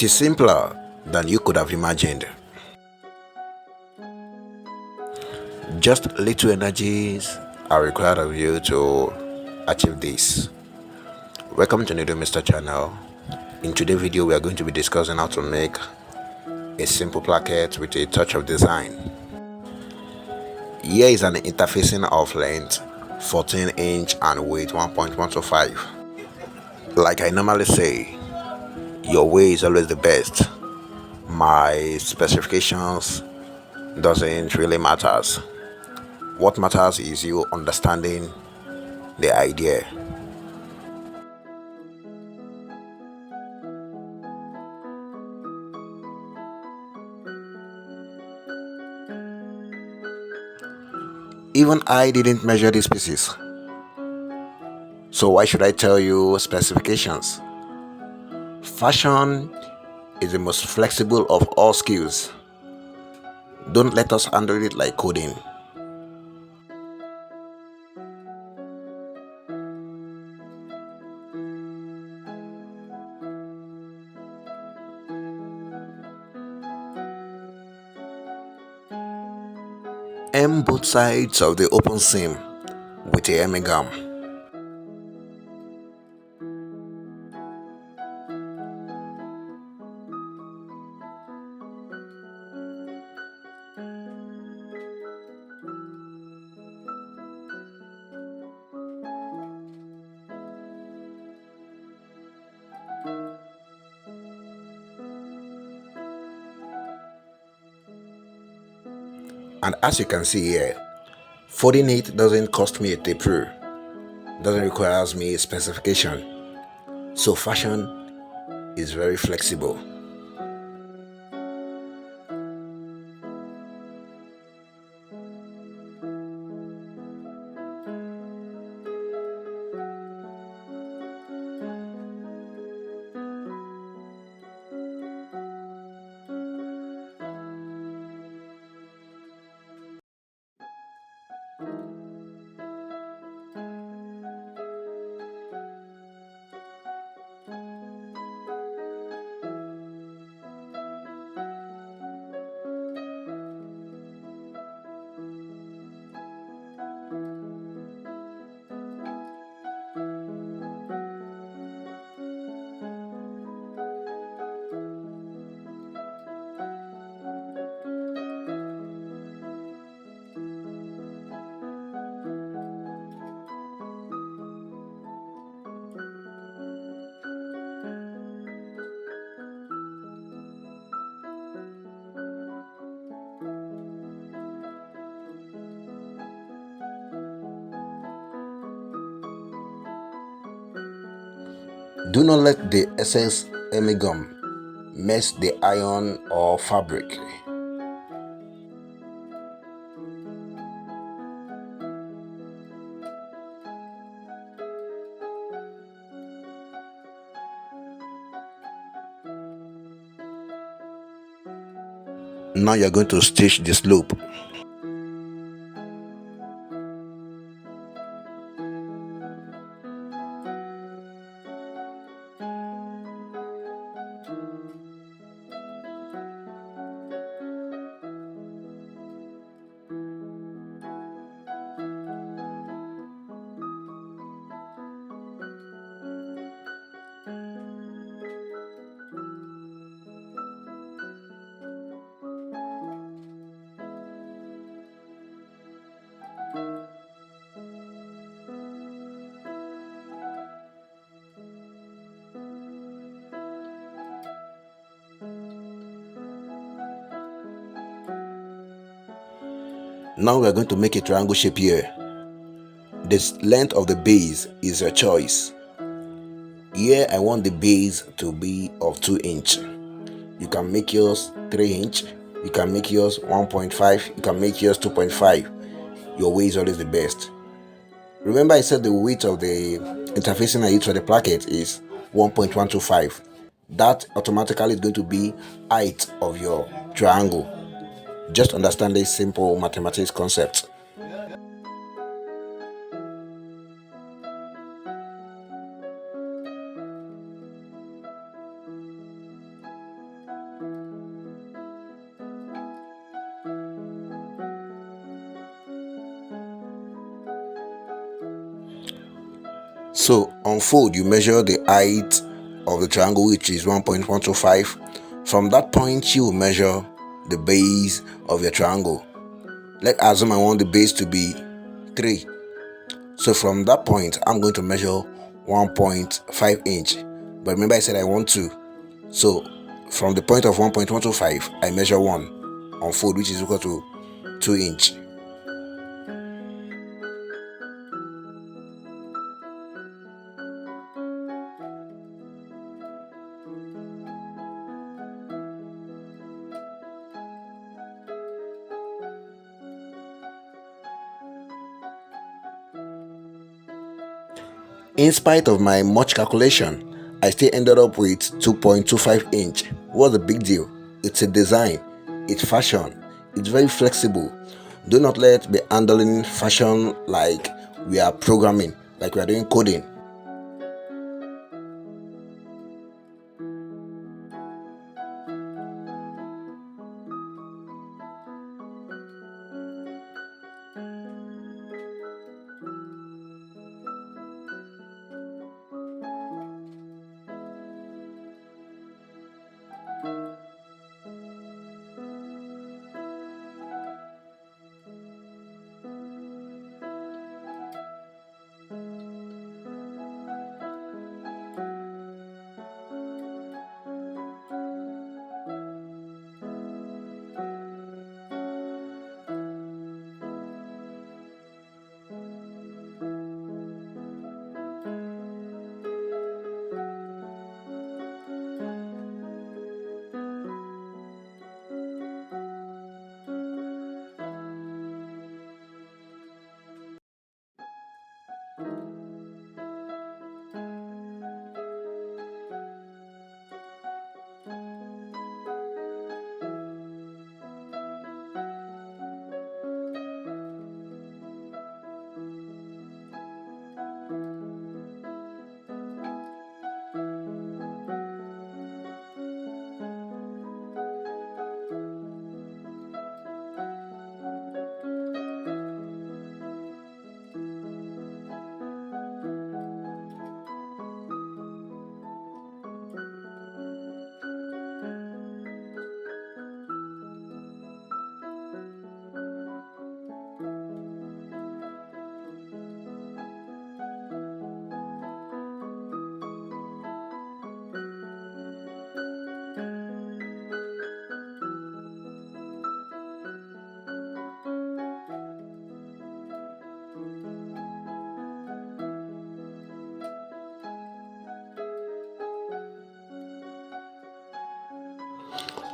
It is simpler than you could have imagined. Just little energies are required of you to achieve this. Welcome to Nido Mr. channel. In today's video, we are going to be discussing how to make a simple placket with a touch of design. Here is an interfacing of length 14 inch and weight 1.125. Like I normally say, your way is always the best. My specifications doesn't really matters. What matters is you understanding the idea. Even I didn't measure these pieces, so why should I tell you specifications? Fashion is the most flexible of all skills. Don't let us handle it like coding. Hem both sides of the open seam with a hemming gum. And as you can see here, folding it doesn't cost me a tape rule, doesn't require me a specification. So fashion is very flexible. Do not let the excess hemming gum mess the iron or fabric. Now you're going to stitch this loop. Now we are going to make a triangle shape here. The length of the base is your choice. Here I want the base to be of 2 inch. You can make yours 3 inch, you can make yours 1.5, you can make yours 2.5. Your way is always the best. Remember I said the width of the interfacing I use for the placket is 1.125. That automatically is going to be height of your triangle. Just understand this simple mathematics concept. So on fold, you measure the height of the triangle, which is 1.125. From that point, you will measure the base of your triangle. Let's assume I want the base to be 3. So from that point, I'm going to measure 1.5 inch. But remember I said I want 2. So from the point of 1.125, I measure 1 on fold, which is equal to 2 inch. In spite of my much calculation, I still ended up with 2.25 inch. What's the big deal? It's a design, it's fashion, it's very flexible. Do not let be handling fashion like we are programming, like we are doing coding.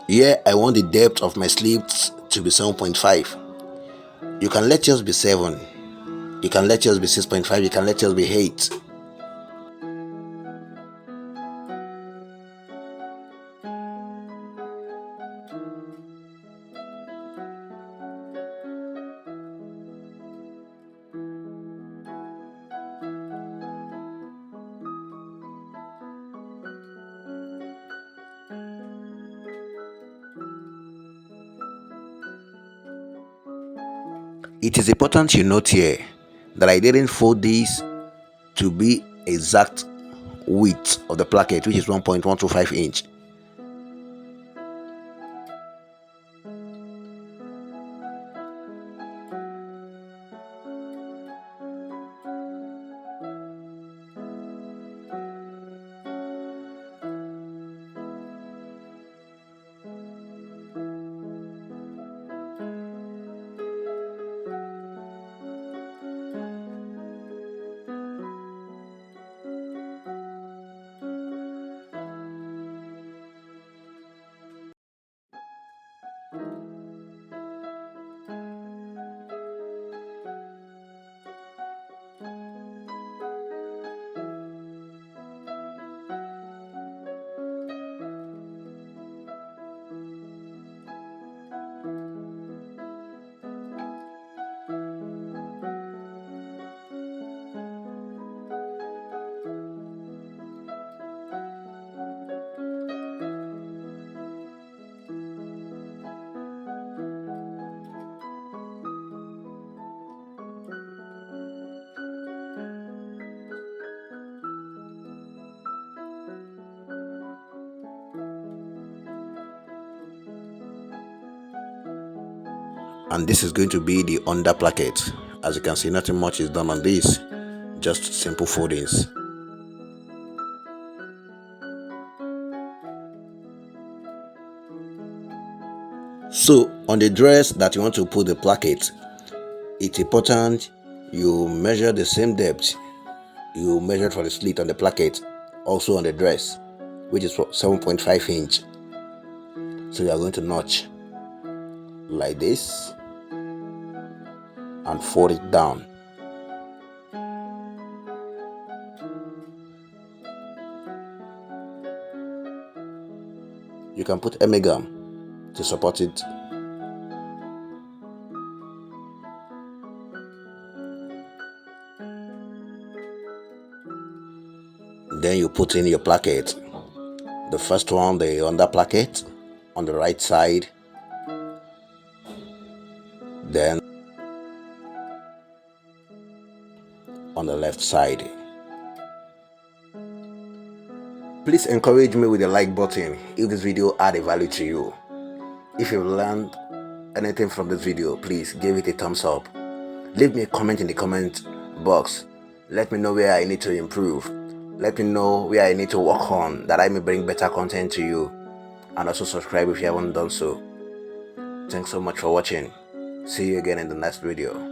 Here I want the depth of my slits to be 7.5. You can let yours be 7. You can let yours be 6.5. You can let yours be 8. It is important you note here that I didn't fold this to be exact width of the placket, which is 1.125 inch. and this is going to be the under placket. As you can see, nothing much is done on this, just simple foldings. So on the dress that you want to put the placket, it's important you measure the same depth you measured for the slit on the placket, also on the dress, which is 7.5 inch. So you are going to notch like this and fold it down. You can put emigam to support it. Then you put in your placket. The first one, the under placket on the right side, then on the left side. Please encourage me with the like button if this video added value to you. If you've learned anything from this video, please give it a thumbs up. Leave me a comment in the comment box. Let me know where I need to improve. Let me know where I need to work on, that I may bring better content to you. And also subscribe if you haven't done so. Thanks so much for watching. See you again in the next video.